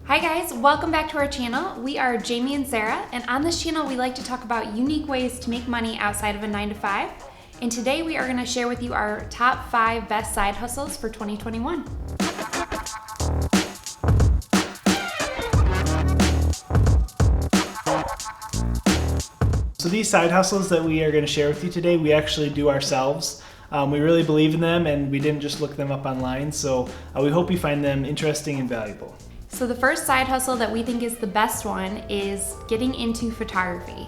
Hi guys, welcome back to our channel. We are Jamie and Sarah, and on this channel we like to talk about unique ways to make money outside of a 9-to-5. And today we are going to share with you our top 5 best side hustles for 2021. So these side hustles that we are going to share with you today, we actually do ourselves. We really believe in them and we didn't just look them up online, so we hope you find them interesting and valuable. So the first side hustle that we think is the best one is getting into photography.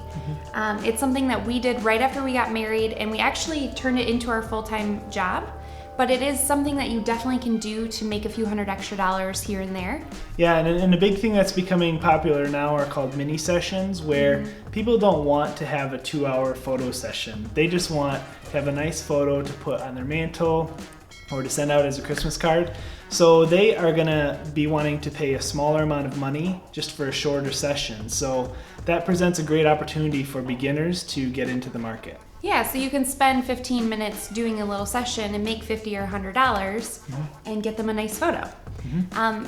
It's something that we did right after we got married, and we actually turned it into our full-time job. But it is something that you definitely can do to make a few $100 extra here and there. Yeah, and a big thing that's becoming popular now are called mini sessions, where people don't want to have a 2-hour photo session. They just want to have a nice photo to put on their mantle or to send out as a Christmas card. So they are gonna be wanting to pay a smaller amount of money just for a shorter session. So that presents a great opportunity for beginners to get into the market. Yeah, so you can spend 15 minutes doing a little session and make $50 or $100 and get them a nice photo.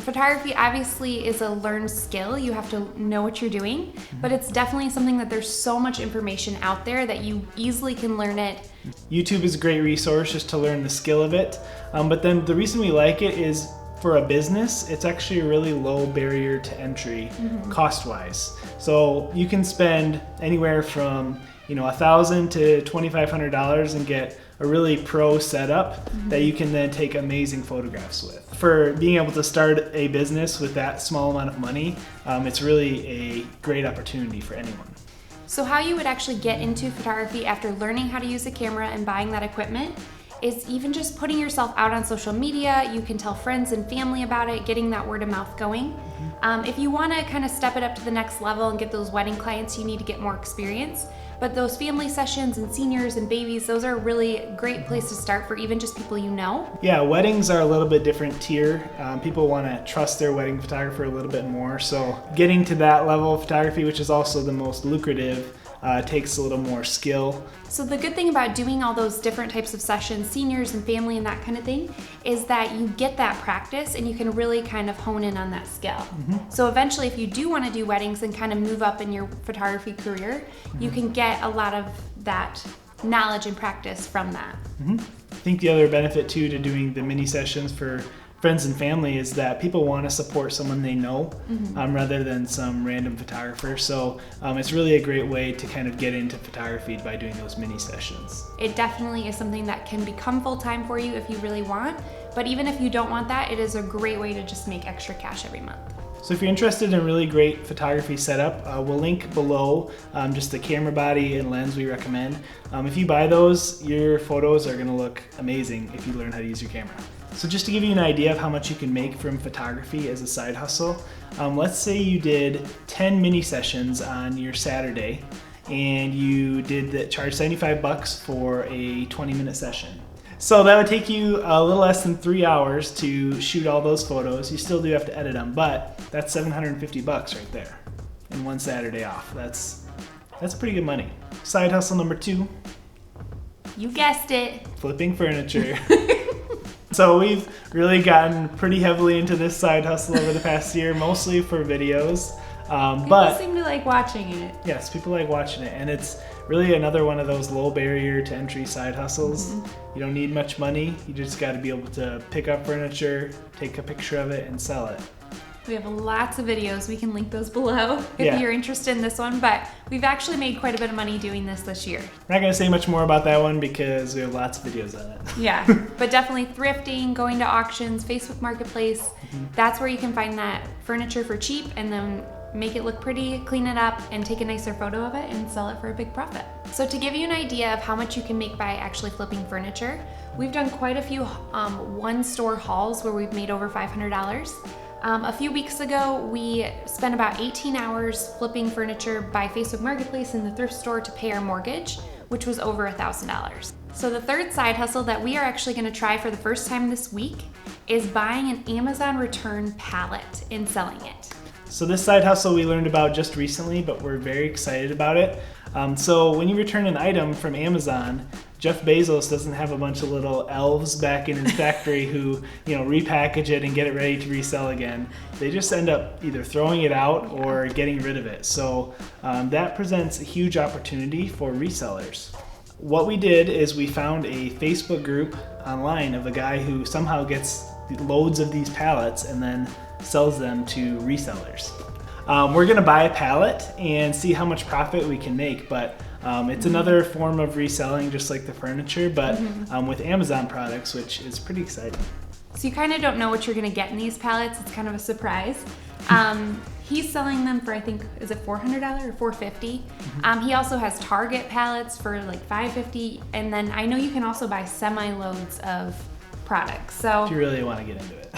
Photography obviously is a learned skill. You have to know what you're doing, but it's definitely something that there's so much information out there that you easily can learn it. YouTube is a great resource just to learn the skill of it. But then the reason we like it is for a business, it's actually a really low barrier to entry cost-wise. So you can spend anywhere from $1,000 to $2,500 and get a really pro setup that you can then take amazing photographs with. For being able to start a business with that small amount of money, it's really a great opportunity for anyone. So how you would actually get into photography after learning how to use a camera and buying that equipment is even just putting yourself out on social media. You can tell friends and family about it, getting that word of mouth going. If you want to kind of step it up to the next level and get those wedding clients, you need to get more experience. But those family sessions and seniors and babies, those are a really great place to start for even just people you know. Yeah, weddings are a little bit different tier. People want to trust their wedding photographer a little bit more. So getting to that level of photography, which is also the most lucrative, takes a little more skill. So the good thing about doing all those different types of sessions, seniors and family and that kind of thing, is that you get that practice and you can really kind of hone in on that skill. So eventually, if you do want to do weddings and kind of move up in your photography career, you can get a lot of that knowledge and practice from that. I think the other benefit too to doing the mini sessions for friends and family is that people want to support someone they know rather than some random photographer. So it's really a great way to kind of get into photography by doing those mini sessions. It definitely is something that can become full-time for you if you really want. But even if you don't want that, it is a great way to just make extra cash every month. So if you're interested in really great photography setup, we'll link below just the camera body and lens we recommend. If you buy those, your photos are going to look amazing if you learn how to use your camera. So just to give you an idea of how much you can make from photography as a side hustle, let's say you did 10 mini sessions on your Saturday and you charge $75 for a 20-minute session. So that would take you a little less than 3 hours to shoot all those photos. You still do have to edit them, but that's $750 right there in one Saturday off. That's pretty good money. Side hustle number 2. You guessed it. Flipping furniture. So we've really gotten pretty heavily into this side hustle over the past year, mostly for videos. People seem to like watching it. Yes, people like watching it, and it's really another one of those low barrier to entry side hustles. You don't need much money. You just got to be able to pick up furniture, take a picture of it, and sell it. We have lots of videos. We can link those below if you're interested in this one, but we've actually made quite a bit of money doing this year. We're not going to say much more about that one because we have lots of videos on it. Yeah, but definitely thrifting, going to auctions, Facebook Marketplace, that's where you can find that furniture for cheap and then make it look pretty, clean it up, and take a nicer photo of it and sell it for a big profit. So to give you an idea of how much you can make by actually flipping furniture, we've done quite a few one-store hauls where we've made over $500. A few weeks ago, we spent about 18 hours flipping furniture by Facebook Marketplace in the thrift store to pay our mortgage, which was over $1,000. So the third side hustle that we are actually going to try for the first time this week is buying an Amazon return pallet and selling it. So this side hustle we learned about just recently, but we're very excited about it. So when you return an item from Amazon, Jeff Bezos doesn't have a bunch of little elves back in his factory who, repackage it and get it ready to resell again. They just end up either throwing it out or getting rid of it. So that presents a huge opportunity for resellers. What we did is we found a Facebook group online of a guy who somehow gets loads of these pallets and then sells them to resellers. We're gonna buy a pallet and see how much profit we can make, but it's another form of reselling, just like the furniture, but with Amazon products, which is pretty exciting. So you kind of don't know what you're gonna get in these pallets. It's kind of a surprise. He's selling them for, I think, is it $400 or $450? He also has Target pallets for like $550, and then I know you can also buy semi-loads of products. So if you really want to get into it.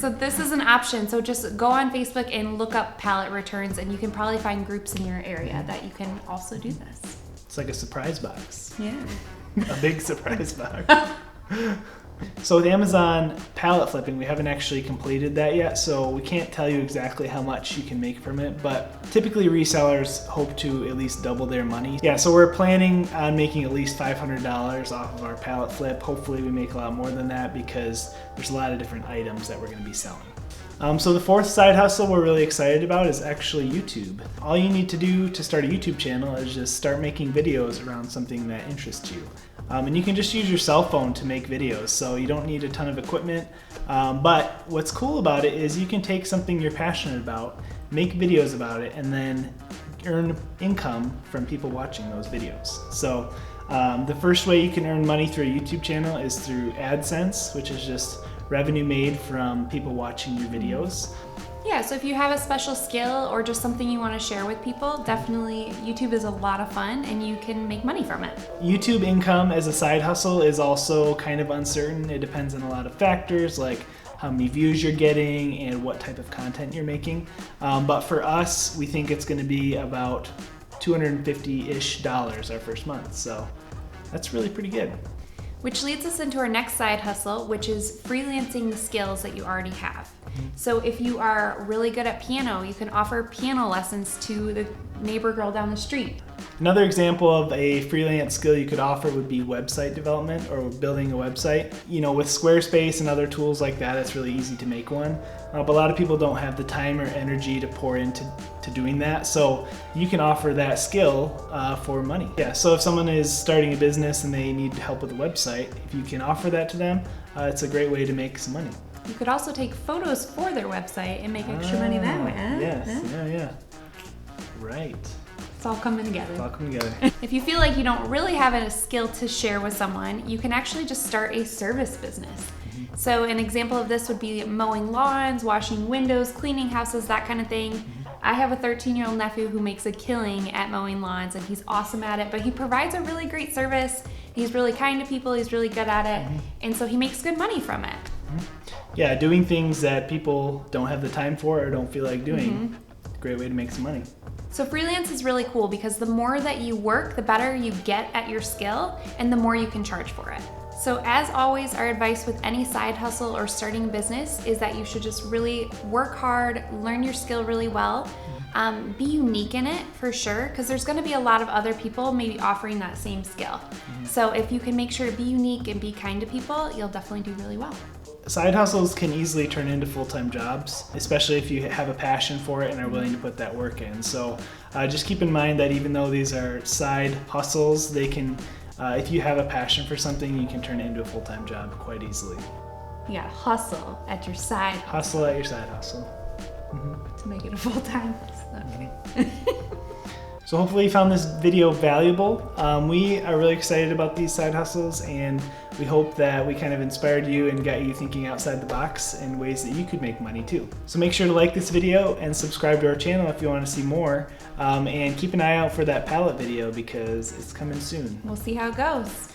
So this is an option. So just go on Facebook and look up pallet returns, and you can probably find groups in your area that you can also do this. It's like a surprise box. Yeah. A big surprise box. So with Amazon pallet flipping, we haven't actually completed that yet, so we can't tell you exactly how much you can make from it, but typically resellers hope to at least double their money. Yeah, so we're planning on making at least $500 off of our pallet flip. Hopefully we make a lot more than that because there's a lot of different items that we're going to be selling. So the fourth side hustle we're really excited about is actually YouTube. All you need to do to start a YouTube channel is just start making videos around something that interests you. And you can just use your cell phone to make videos, so you don't need a ton of equipment. But what's cool about it is you can take something you're passionate about, make videos about it, and then earn income from people watching those videos. So the first way you can earn money through a YouTube channel is through AdSense, which is just revenue made from people watching your videos. Yeah, so if you have a special skill or just something you want to share with people, definitely YouTube is a lot of fun and you can make money from it. YouTube income as a side hustle is also kind of uncertain. It depends on a lot of factors like how many views you're getting and what type of content you're making. But for us, we think it's going to be about $250-ish our first month. So that's really pretty good. Which leads us into our next side hustle, which is freelancing the skills that you already have. So if you are really good at piano, you can offer piano lessons to the neighbor girl down the street. Another example of a freelance skill you could offer would be website development or building a website. With Squarespace and other tools like that, it's really easy to make one. But a lot of people don't have the time or energy to pour into doing that. So you can offer that skill for money. Yeah, so if someone is starting a business and they need help with a website, if you can offer that to them, it's a great way to make some money. You could also take photos for their website and make extra money that way. Huh? Yes, yeah. Right. It's all coming together. It's all coming together. If you feel like you don't really have a skill to share with someone, you can actually just start a service business. So an example of this would be mowing lawns, washing windows, cleaning houses, that kind of thing. I have a 13-year-old nephew who makes a killing at mowing lawns and he's awesome at it, but he provides a really great service. He's really kind to people, he's really good at it, and so he makes good money from it. Yeah, doing things that people don't have the time for or don't feel like doing, great way to make some money. So freelance is really cool because the more that you work, the better you get at your skill and the more you can charge for it. So as always, our advice with any side hustle or starting a business is that you should just really work hard, learn your skill really well, be unique in it for sure, because there's going to be a lot of other people maybe offering that same skill. So if you can make sure to be unique and be kind to people, you'll definitely do really well. Side hustles can easily turn into full-time jobs, especially if you have a passion for it and are willing to put that work in. So just keep in mind that even though these are side hustles, they can, if you have a passion for something, you can turn it into a full-time job quite easily. You gotta hustle at your side hustle. Hustle at your side hustle. To make it a full-time. Okay. So hopefully you found this video valuable. We are really excited about these side hustles and we hope that we kind of inspired you and got you thinking outside the box in ways that you could make money too. So make sure to like this video and subscribe to our channel if you want to see more. And keep an eye out for that palette video because it's coming soon. We'll see how it goes.